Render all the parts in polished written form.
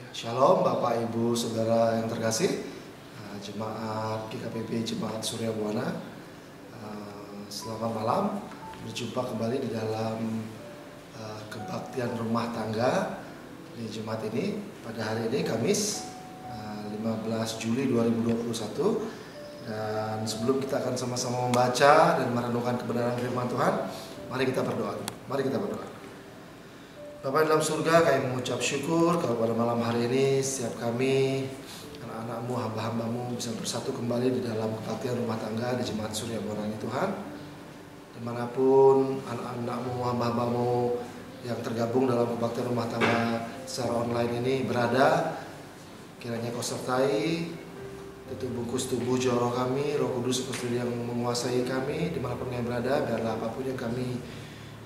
Shalom Bapak Ibu Saudara yang terkasih, Jemaat GKPB Jemaat Surya Buana. Selamat malam, berjumpa kembali di dalam kebaktian rumah tangga di Jemaat ini. Pada hari ini Kamis 15 Juli 2021. Dan sebelum kita akan sama-sama membaca dan merenungkan kebenaran firman Tuhan, mari kita berdoa. Bapa dalam surga, kami mengucap syukur kalau pada malam hari ini setiap kami, anak-anak-Mu, hamba-hamba-Mu bisa bersatu kembali di dalam kebaktian rumah tangga di Jemaat Surya Buana ini Tuhan. Dimanapun anak-anak-Mu, hamba-hamba-Mu yang tergabung dalam kebaktian rumah tangga secara online ini berada, kiranya Kau sertai, tutup bungkus tubuh jiwa roh kami, Roh Kudus sendiri yang menguasai kami dimanapun kami berada. Biarlah apapun yang kami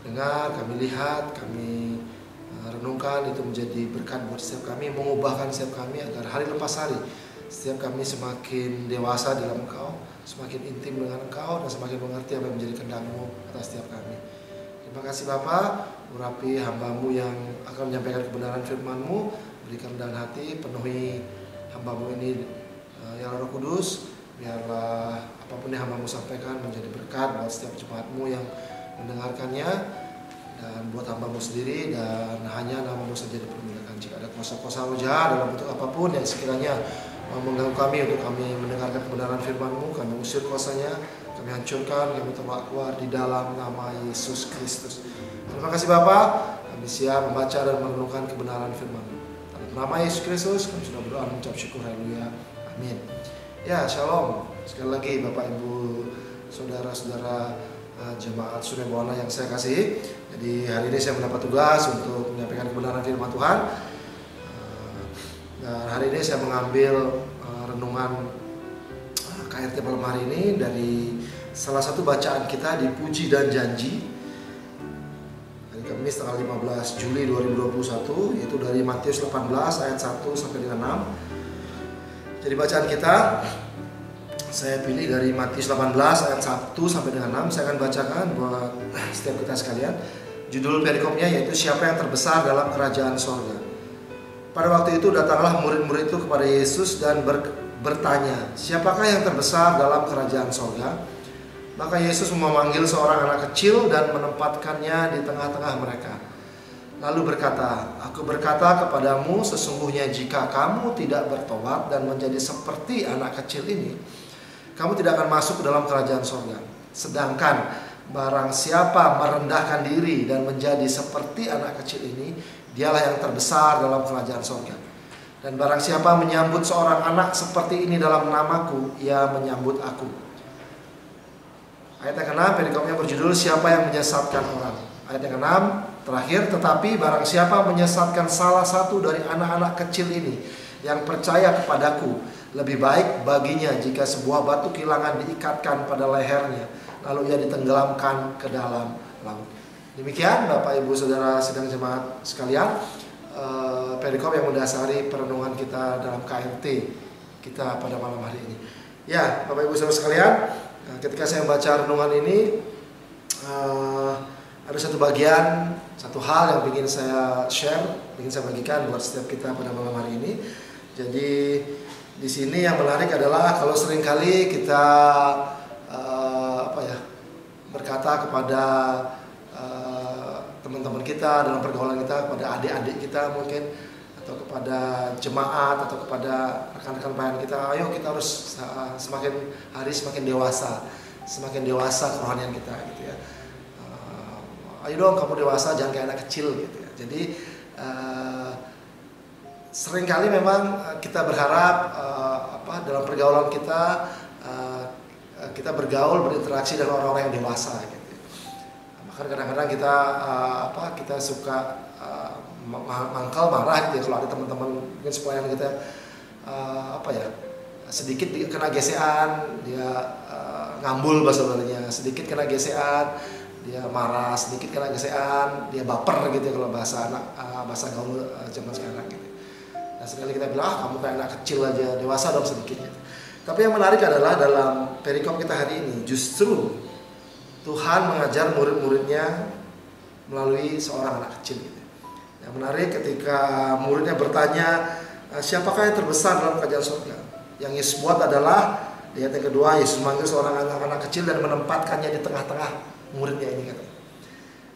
dengar, kami lihat, kami renungkan itu menjadi berkat buat setiap kami, mengubahkan setiap kami agar hari lepas hari setiap kami semakin dewasa dalam Engkau, semakin intim dengan Engkau, dan semakin mengerti apa yang menjadi kehendak-Mu atas setiap kami. Terima kasih Bapa, urapi hamba-Mu yang akan menyampaikan kebenaran firman-Mu, berikan kerendahan hati, penuhi hamba-Mu ini ya Roh Kudus, biarlah apapun yang hamba-Mu sampaikan menjadi berkat buat setiap jemaat-Mu yang mendengarkannya, dan buat hamba-Mu sendiri, dan hanya nama-Mu saja dipermuliakan. Jika ada kuasa-kuasa roh jahat dalam bentuk apapun yang sekiranya mengganggu kami untuk kami mendengarkan kebenaran firman-Mu, kami usir kuasanya, kami hancurkan, kami tolak keluar di dalam nama Yesus Kristus. Terima kasih Bapa, kami siap membaca dan merenungkan kebenaran firman-Mu. Dalam nama Yesus Kristus kami sudah berdoa dan mengucap syukur, haleluya, amin. Ya, shalom sekali lagi Bapak Ibu Saudara-saudara Jemaat Surya Buana yang saya kasih. Jadi hari ini saya mendapat tugas untuk menyampaikan kebenaran firman Tuhan. Dan hari ini saya mengambil renungan KRT malam hari ini dari salah satu bacaan kita di Puji dan Janji hari Kamis tanggal 15 Juli 2021, yaitu dari Matius 18 ayat 1 sampai dengan 6. Jadi bacaan kita saya pilih dari Matius 18 ayat 1 sampai dengan 6. Saya akan bacakan buat setiap kita sekalian. Judul perikopnya yaitu siapa yang terbesar dalam kerajaan sorga. Pada waktu itu datanglah murid-murid itu kepada Yesus dan bertanya, siapakah yang terbesar dalam kerajaan sorga? Maka Yesus memanggil seorang anak kecil dan menempatkannya di tengah-tengah mereka. Lalu berkata, aku berkata kepadamu, sesungguhnya jika kamu tidak bertobat dan menjadi seperti anak kecil ini, kamu tidak akan masuk ke dalam kerajaan sorga. Sedangkan barang siapa merendahkan diri dan menjadi seperti anak kecil ini, dialah yang terbesar dalam kerajaan sorga. Dan barang siapa menyambut seorang anak seperti ini dalam namaku, ia menyambut aku. Ayat yang ke-6 perikopnya berjudul siapa yang menyesatkan orang. Ayat yang ke-6 terakhir, tetapi barang siapa menyesatkan salah satu dari anak-anak kecil ini yang percaya kepadaku, lebih baik baginya jika sebuah batu kilangan diikatkan pada lehernya, lalu ia ditenggelamkan ke dalam laut. Demikian Bapak Ibu Saudara sidang jemaat sekalian, perikop yang mendasari perenungan kita dalam KRT kita pada malam hari ini. Ya Bapak Ibu Saudara sekalian, ketika saya membaca renungan ini, ada satu bagian, satu hal yang ingin saya share, ingin saya bagikan buat setiap kita pada malam hari ini. Jadi di sini yang menarik adalah kalau seringkali kita berkata kepada teman-teman kita dalam pergaulan kita, kepada adik-adik kita mungkin, atau kepada jemaat atau kepada rekan-rekan pelayan kita, ayo kita harus semakin hari semakin dewasa kerohanian kita gitu ya. Ayo dong kamu dewasa, jangan kayak anak kecil gitu ya. Jadi seringkali memang kita berharap dalam pergaulan kita kita bergaul, berinteraksi dengan orang-orang yang dewasa gitu. Bahkan kadang-kadang kita suka mangkal, marah gitu ya, kalau ada teman-teman mungkin supaya kita sedikit kena gesekan, dia ngambul bahasa Balinya, sedikit kena gesekan, dia marah, sedikit kena gesekan, dia baper gitu kalau bahasa gaul zaman sekarang gitu. Nah, sekali kita bilang, kamu kayak anak kecil aja, dewasa dong sedikit gitu. Tapi yang menarik adalah dalam perikop kita hari ini, justru Tuhan mengajar murid-muridnya melalui seorang anak kecil gitu. Yang menarik ketika muridnya bertanya, siapakah yang terbesar dalam kerajaan surga? Yang Yesus buat adalah di ayat yang kedua, Yesus memanggil seorang anak kecil dan menempatkannya di tengah-tengah muridnya ini kata.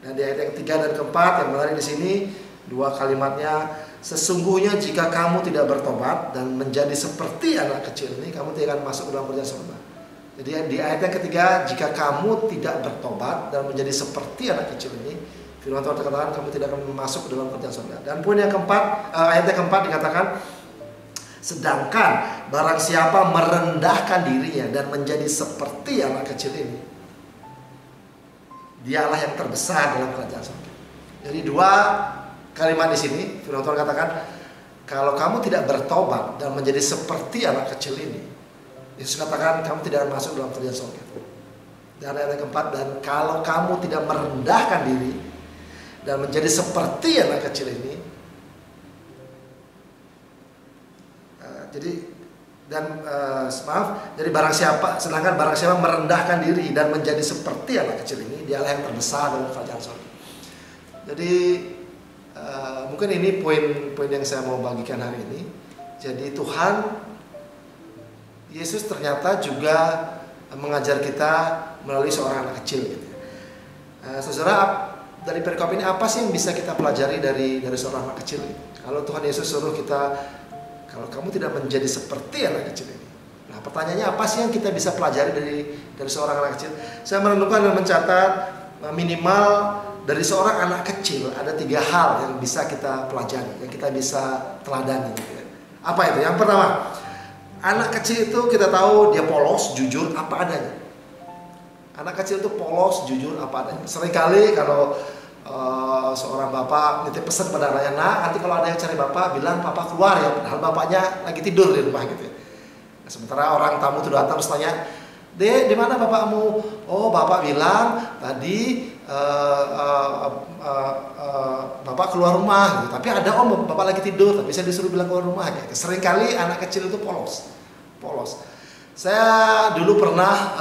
Dan di ayat yang ketiga dan keempat yang menarik di sini dua kalimatnya, sesungguhnya jika kamu tidak bertobat dan menjadi seperti anak kecil ini, kamu tidak akan masuk dalam kerajaan surga. Jadi di ayat yang ketiga, jika kamu tidak bertobat dan menjadi seperti anak kecil ini, firman Tuhan katakan kamu tidak akan masuk ke dalam kerajaan surga. Dan poin yang keempat, ayat yang keempat dikatakan, sedangkan barang siapa merendahkan dirinya dan menjadi seperti anak kecil ini, dialah yang terbesar dalam kerajaan surga. Jadi dua kalimat di sini firman Tuhan katakan, kalau kamu tidak bertobat dan menjadi seperti anak kecil ini, Yesus katakan kamu tidak akan masuk dalam kerajaan surga. Dan ayat yang keempat, dan kalau kamu tidak merendahkan diri dan menjadi seperti anak kecil ini, jadi barang siapa, sedangkan barang siapa merendahkan diri dan menjadi seperti anak kecil ini, dialah yang terbesar dalam kerajaan surga. Jadi mungkin ini poin yang saya mau bagikan hari ini. Jadi Tuhan Yesus ternyata juga mengajar kita melalui seorang anak kecil gitu. Saudara, dari perikop ini apa sih yang bisa kita pelajari dari seorang anak kecil ini? Kalau Tuhan Yesus suruh kita, kalau kamu tidak menjadi seperti anak kecil ini. Nah, pertanyaannya apa sih yang kita bisa pelajari dari seorang anak kecil? Saya merenungkan dan mencatat minimal dari seorang anak kecil ada 3 hal yang bisa kita pelajari, yang kita bisa teladani gitu ya. Apa itu? Yang pertama, anak kecil itu kita tahu dia polos, jujur, apa adanya. Anak kecil itu polos, jujur, apa adanya. Seringkali kalau seorang bapak nitip pesan pada anaknya, nah nanti kalau ada yang cari bapak, bilang papa keluar ya, padahal bapaknya lagi tidur di rumah gitu ya. Nah, sementara orang tamu itu datang terus tanya, Dek, di mana bapakmu? Oh, bapak bilang tadi bapak keluar rumah gitu. Tapi ada om, bapak lagi tidur, tapi saya disuruh bilang keluar rumah gitu. Seringkali anak kecil itu polos. Saya dulu pernah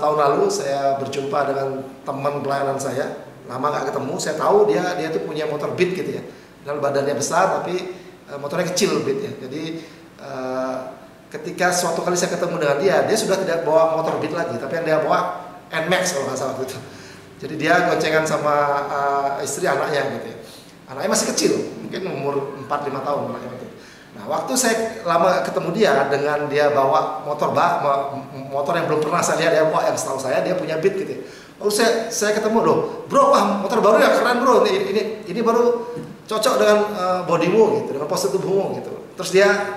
tahun lalu saya berjumpa dengan teman pelayanan saya, lama gak ketemu. Saya tahu dia tuh punya motor Beat gitu ya. Dan badannya besar tapi motornya kecil Beat ya. Jadi ketika suatu kali saya ketemu dengan dia sudah tidak bawa motor Beat lagi, tapi yang dia bawa NMAX kalau nggak salah waktu itu. Jadi dia goncengan sama istri anaknya gitu ya. Anaknya masih kecil, mungkin umur 4-5 tahun anaknya waktu itu. Nah, waktu saya lama ketemu dia dengan dia bawa motor yang belum pernah saya lihat dia bawa, yang setahu saya dia punya Beat gitu ya. Lalu saya ketemu, loh, bro, wah motor baru ya, keren bro, ini baru cocok dengan bodimu gitu, dengan postur tubuhmu gitu. Terus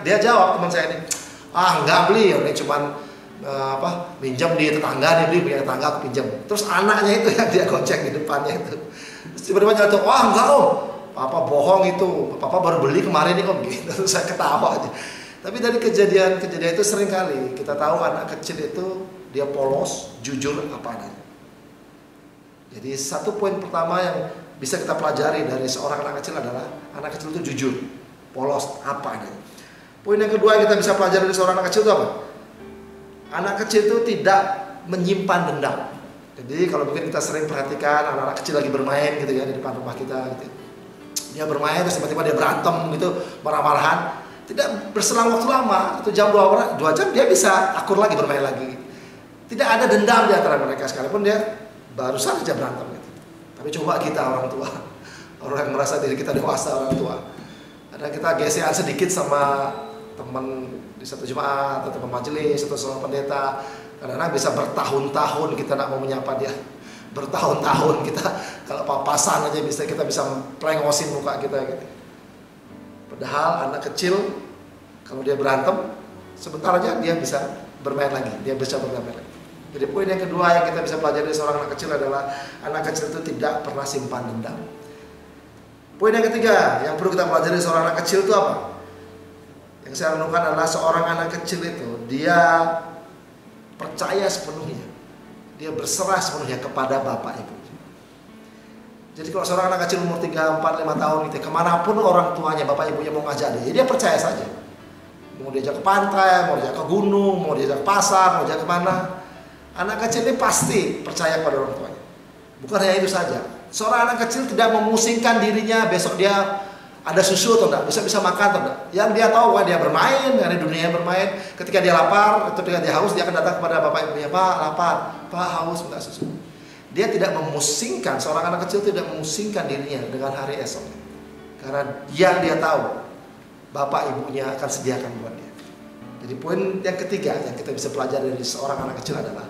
dia jawab, teman saya ini, enggak beli, ini cuman pinjam di tetangga, dia beli punya tetangga, aku pinjam. Terus anaknya itu yang dia gonceng di depannya itu. Terus tiba-tiba jatuh, enggak om, papa bohong itu, papa baru beli kemarin nih om gitu. Terus saya ketawa aja. Tapi dari kejadian itu sering kali kita tahu anak kecil itu dia polos, jujur apa adanya. Jadi satu poin pertama yang bisa kita pelajari dari seorang anak kecil adalah anak kecil itu jujur, polos apa adanya. Poin yang kedua yang kita bisa pelajari dari seorang anak kecil itu apa? Anak kecil itu tidak menyimpan dendam. Jadi kalau mungkin kita sering perhatikan anak-anak kecil lagi bermain gitu ya di depan rumah kita gitu. Dia bermain terus tiba-tiba dia berantem gitu, marah-marahan. Tidak berselang waktu lama, 1 jam 2 jam dia bisa akur lagi, bermain lagi. Tidak ada dendam di antara mereka sekalipun dia baru saja berantem gitu. Tapi coba kita orang tua, orang yang merasa diri kita dewasa, orang tua, ada kita gesekan sedikit sama teman di satu jemaat atau teman majelis atau seorang pendeta, kadang-kadang bisa bertahun-tahun kita nak mau menyapa dia, bertahun-tahun kita kalau papasan aja kita bisa plengosin muka kita gitu. Padahal anak kecil kalau dia berantem sebentar aja dia bisa bermain lagi, dia bisa bermain lagi. Jadi poin yang kedua yang kita bisa pelajari dari seorang anak kecil adalah anak kecil itu tidak pernah simpan dendam. Poin yang ketiga yang perlu kita pelajari dari seorang anak kecil itu apa? Yang saya renungkan adalah seorang anak kecil itu dia percaya sepenuhnya, dia berserah sepenuhnya kepada bapak ibu. Jadi kalau seorang anak kecil umur 3, 4, 5 tahun gitu, kemanapun orang tuanya, bapak ibunya mau ngajak dia percaya saja. Mau diajak ke pantai, mau diajak ke gunung, mau diajak ke pasar, mau diajak ke mana, anak kecil ini pasti percaya pada orang tuanya. Bukan hanya itu saja, seorang anak kecil tidak memusingkan dirinya besok dia Ada susu atau enggak? Bisa makan atau enggak? Yang dia tahu bahwa dia bermain, dari dunia bermain. Ketika dia lapar, atau ketika dia haus, dia akan datang kepada bapak ibunya, Pak lapar, Pak haus, minta susu. Dia tidak memusingkan, seorang anak kecil tidak memusingkan dirinya dengan hari esok. Karena dia tahu bapak ibunya akan sediakan buat dia. Jadi poin yang ketiga yang kita bisa pelajari dari seorang anak kecil adalah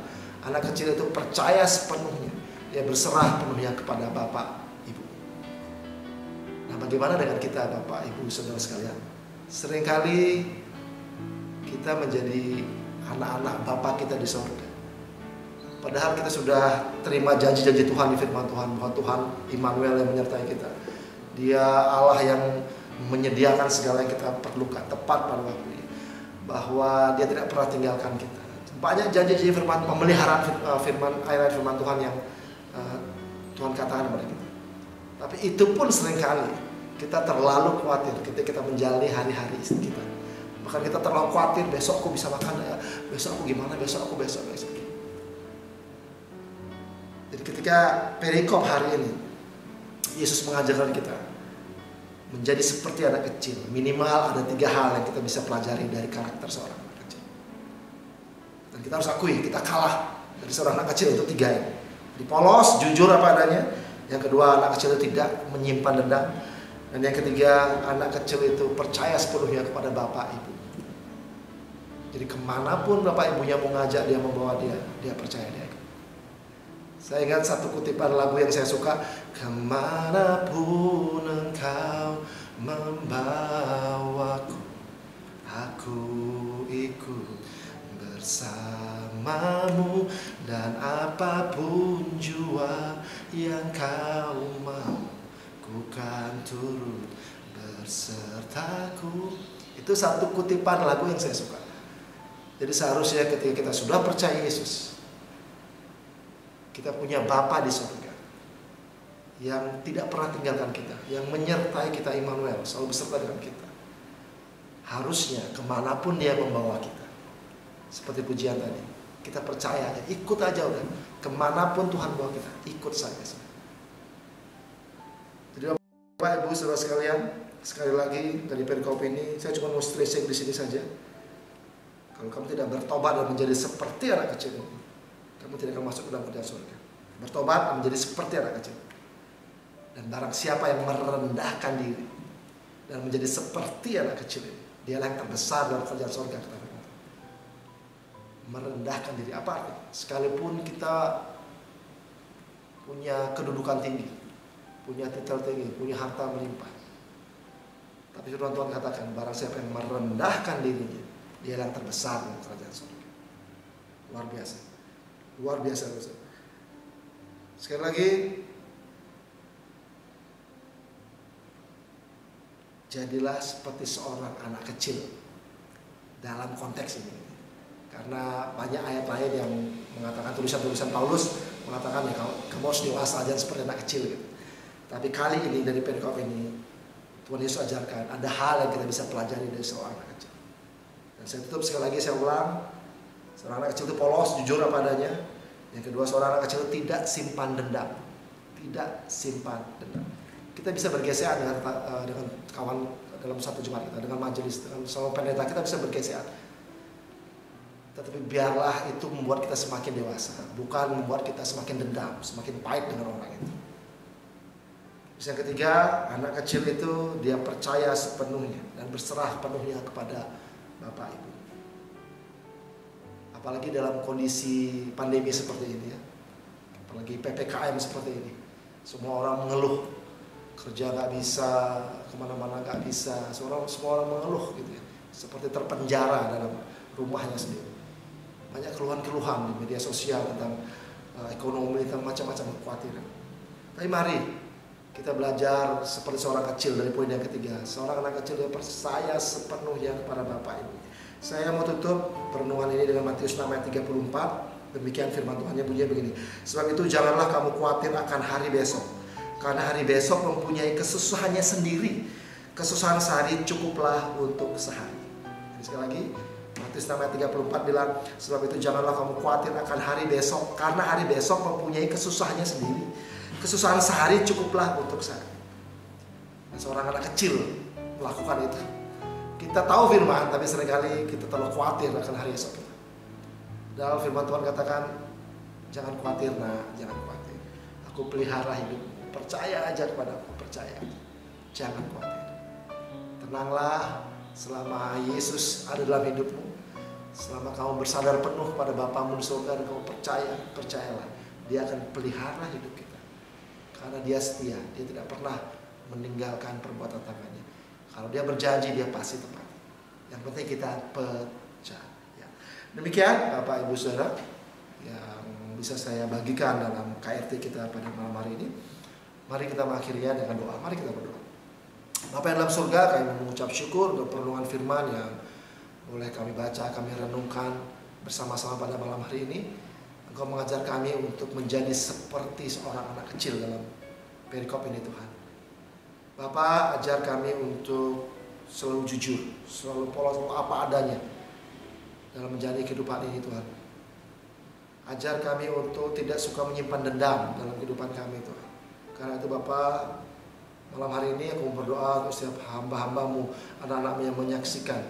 anak kecil itu percaya sepenuhnya, dia berserah penuhnya kepada bapak ibu. Nah, bagaimana dengan kita bapak ibu saudara sekalian? Seringkali kita menjadi anak-anak bapak kita di surga. Padahal kita sudah terima janji-janji Tuhan di firman Tuhan, bahwa Tuhan Immanuel yang menyertai kita. Dia Allah yang menyediakan segala yang kita perlukan tepat pada waktunya. Bahwa dia tidak pernah tinggalkan kita. Banyak janji-janji firman, pemeliharaan ayat firman Tuhan yang Tuhan katakan kepada kita. Tapi itu pun seringkali kita terlalu khawatir ketika kita menjalani hari-hari kita. Bahkan kita terlalu khawatir, besok aku bisa makan ya, besok aku gimana, besok. Jadi ketika perikop hari ini, Yesus mengajarkan kita menjadi seperti anak kecil. Minimal ada 3 hal yang kita bisa pelajari dari karakter seorang anak kecil. Dan kita harus akui, kita kalah dari seorang anak kecil untuk 3 ini. Di polos, jujur apa adanya. Yang kedua, anak kecil itu tidak menyimpan dendam. Dan yang ketiga, anak kecil itu percaya sepenuhnya kepada bapak ibu. Jadi kemanapun bapak ibunya mau ngajak dia, membawa dia percaya dia. Saya ingat satu kutipan lagu yang saya suka, kemanapun engkau membawaku, aku ikut bersamamu, dan apapun jua yang kau mau, ku kan turut bersertaku. Itu satu kutipan lagu yang saya suka. Jadi seharusnya ketika kita sudah percaya Yesus, kita punya Bapa di surga yang tidak pernah tinggalkan kita, yang menyertai kita, Immanuel, selalu beserta dengan kita. Harusnya kemanapun dia membawa kita, seperti pujian tadi, kita percaya, ikut aja udah. Kemanapun Tuhan bawa kita, ikut saja. Jadi Bapak Ibu saudara sekalian, sekali lagi dari perikop ini, saya cuma mau stressing di sini saja. Kalau kamu tidak bertobat dan menjadi seperti anak kecil ini, kamu tidak akan masuk ke dalam kerajaan surga. Bertobat menjadi seperti anak kecil. Dan barang siapa yang merendahkan diri dan menjadi seperti anak kecil ini, dialah yang terbesar dalam kerajaan surga. Merendahkan diri, apa artinya? Sekalipun kita punya kedudukan tinggi, punya titel tinggi, punya harta melimpah, tapi firman Tuhan katakan, barang siapa yang merendahkan dirinya, dialah yang terbesar dalam kerajaan surga. Luar biasa. Luar biasa. Sekali lagi, jadilah seperti seorang anak kecil dalam konteks ini. Karena banyak ayat lain yang mengatakan, tulisan-tulisan Paulus mengatakan ya kamu harus dewasa aja seperti anak kecil gitu. Tapi kali ini dari perikop ini Tuhan Yesus ajarkan ada hal yang kita bisa pelajari dari seorang anak kecil. Dan saya tutup sekali lagi, saya ulang, seorang anak kecil itu polos, jujur apa adanya. Yang kedua, seorang anak kecil tidak simpan dendam. Tidak simpan dendam. Kita bisa bergesekan dengan kawan dalam satu jemaat kita, dengan majelis, dengan sama pendeta, kita bisa bergesekan. Tetapi biarlah itu membuat kita semakin dewasa, bukan membuat kita semakin dendam, semakin pahit dengan orang itu. Terus yang ketiga, anak kecil itu dia percaya sepenuhnya dan berserah penuhnya kepada Bapak Ibu. Apalagi dalam kondisi pandemi seperti ini ya. Apalagi PPKM seperti ini. Semua orang mengeluh, kerja gak bisa, kemana-mana gak bisa. Semua orang mengeluh gitu ya. Seperti terpenjara dalam rumahnya sendiri. Banyak keluhan-keluhan di media sosial tentang ekonomi, tentang macam-macam kekhawatiran. Tapi mari kita belajar seperti seorang kecil dari poin yang ketiga. Seorang anak kecil yang percaya sepenuhnya kepada Bapak Ibu. Saya mau tutup perenungan ini dengan Matius 6 ayat 34. Demikian firman Tuhan, bunyinya begini. Sebab itu janganlah kamu khawatir akan hari besok, karena hari besok mempunyai kesusahannya sendiri. Kesusahan sehari cukuplah untuk sehari. Jadi sekali lagi, Matius 6 ayat 34 bilang, sebab itu janganlah kamu khawatir akan hari besok, karena hari besok mempunyai kesusahannya sendiri. Kesusahan sehari cukuplah untuk sehari. Dan seorang anak kecil melakukan itu. Kita tahu firman, tapi seringkali kita terlalu khawatir akan hari esok kita. Dalam firman Tuhan katakan, jangan khawatir nak, jangan khawatir. Aku pelihara hidupmu, percaya aja kepada aku, percaya aja. Jangan khawatir. Tenanglah selama Yesus ada dalam hidupmu. Selama kamu bersandar penuh pada Bapamu di surga dan kamu percayalah, Dia akan pelihara hidup kita. Karena Dia setia, Dia tidak pernah meninggalkan perbuatan tangannya. Kalau Dia berjanji, Dia pasti tepat. Yang penting kita percaya. Demikian Bapak Ibu Saudara yang bisa saya bagikan dalam KRT kita pada malam hari ini. Mari kita mengakhirinya dengan doa. Mari kita berdoa. Bapa yang dalam surga, kami mengucap syukur untuk perlindungan firman yang boleh kami baca, kami renungkan bersama-sama pada malam hari ini. Engkau mengajar kami untuk menjadi seperti seorang anak kecil dalam perikop ini Tuhan. Bapa, ajar kami untuk selalu jujur, selalu polos, selalu apa adanya dalam menjalani kehidupan ini Tuhan. Ajar kami untuk tidak suka menyimpan dendam dalam kehidupan kami Tuhan. Karena itu Bapa, malam hari ini aku berdoa untuk setiap hamba-hambamu, anak-anakmu yang menyaksikan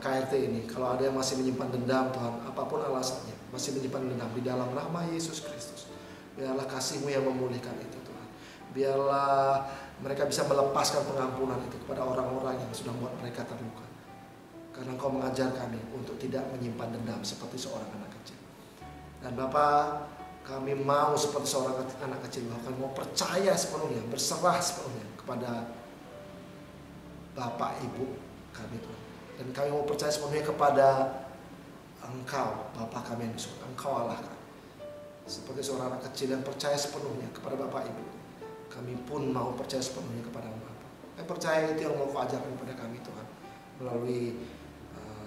KRT ini. Kalau ada yang masih menyimpan dendam Tuhan, apapun alasannya, masih menyimpan dendam, di dalam nama Yesus Kristus, biarlah kasih-Mu yang memulihkan itu Tuhan. Biarlah mereka bisa melepaskan pengampunan itu kepada orang-orang yang sudah membuat mereka terluka. Karena Engkau mengajar kami untuk tidak menyimpan dendam seperti seorang anak kecil. Dan Bapak, kami mau seperti seorang anak kecil, bahwa kami mau percaya sepenuhnya, berserah sepenuhnya kepada Bapak Ibu kami Tuhan. Dan kami mau percaya sepenuhnya kepada Engkau, Bapa kami yang di surga. Engkau Allah kami. Seperti seorang anak kecil yang percaya sepenuhnya kepada Bapak Ibu, kami pun mau percaya sepenuhnya kepada Bapa. Kami percaya itu yang mau Kau ajarkan kepada kami Tuhan, melalui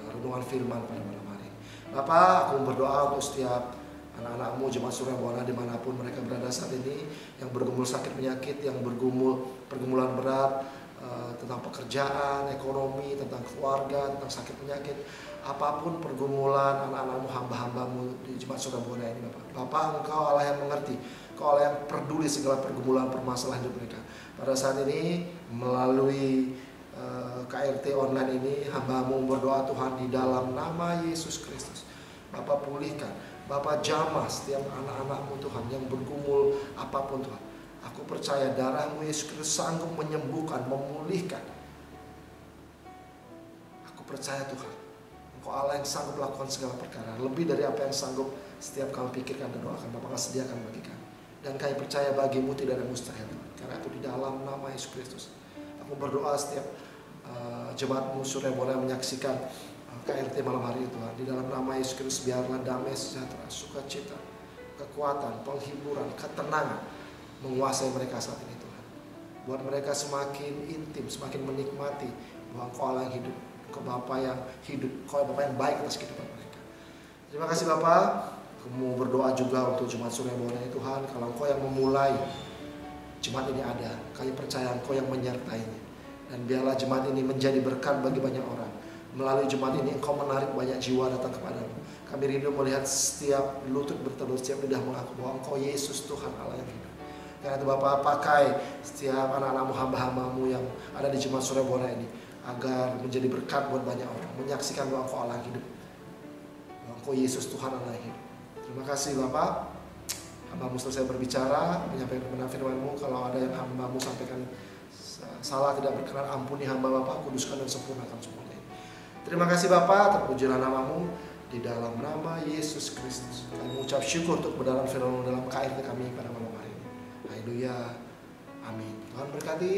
renungan firman pada malam hari ini. Bapak, aku berdoa untuk setiap anak-anakmu, jemaat Surya Buana dimanapun mereka berada saat ini, yang bergumul sakit penyakit, yang bergumul pergumulan berat, tentang pekerjaan, ekonomi, tentang keluarga, tentang sakit penyakit, apapun pergumulan anak-anakmu, hamba-hambamu di jemaat Surya Buana ini Bapak. Bapak, Engkau Allah yang mengerti, Engkau Allah yang peduli segala pergumulan permasalahan hidup mereka. Pada saat ini melalui KRT online ini, hamba-Mu berdoa Tuhan di dalam nama Yesus Kristus. Bapak pulihkan, Bapak jamah setiap anak-anak-Mu Tuhan yang bergumul apapun Tuhan. Aku percaya darah-Mu Yesus Kristus sanggup menyembuhkan, memulihkan. Aku percaya Tuhan, Engkau Allah yang sanggup melakukan segala perkara, lebih dari apa yang sanggup setiap kami pikirkan dan doakan. Bapak akan sediakan bagi kami. Dan kami percaya bagi-Mu tidak ada mustahil Tuhan. Karena itu di dalam nama Yesus Kristus aku berdoa setiap jemaat-Mu Surya Buana yang menyaksikan KRT malam hari ini Tuhan. Di dalam nama Yesus Kristus biarlah damai sejahtera, sukacita, kekuatan, penghiburan, ketenangan menguasai mereka saat ini Tuhan. Buat mereka semakin intim, semakin menikmati bahwa Engkau Allah yang hidup, Engkau Bapa yang hidup, Engkau Bapa yang baik atas kehidupan mereka. Terima kasih Bapak. Kamu berdoa juga untuk jemaat Surya Buana ini Tuhan. Kalau Engkau yang memulai jemaat ini ada, kami percaya Engkau yang menyertainya. Dan biarlah jemaat ini menjadi berkat bagi banyak orang. Melalui jemaat ini Engkau menarik banyak jiwa datang kepadamu. Kami rindu melihat setiap lutut berteduh, setiap lidah mengaku bahwa Engkau Yesus Tuhan Allah yang hidup. Karena itu Bapak, pakai setiap anak-anakmu, hamba-hambamu yang ada di jemaat Surya Buana ini, agar menjadi berkat buat banyak orang, menyaksikan bahwa Engkau Allah yang hidup, bahwa Engkau Yesus Tuhan Allah yang hidup. Terima kasih Bapak. Hamba-Mu selesai berbicara, menyampaikan kebenaran firman-Mu. Kalau ada yang hamba-Mu sampaikan salah, tidak berkenan, ampuni hamba Bapak, kuduskan dan sempurnakan semuanya. Terima kasih Bapak, terpujilah nama-Mu. Di dalam nama Yesus Kristus kami mengucap syukur untuk kebenaran firman-Mu dalam KRT kami pada malam hari ini. Haleluya. Amin. Tuhan berkati.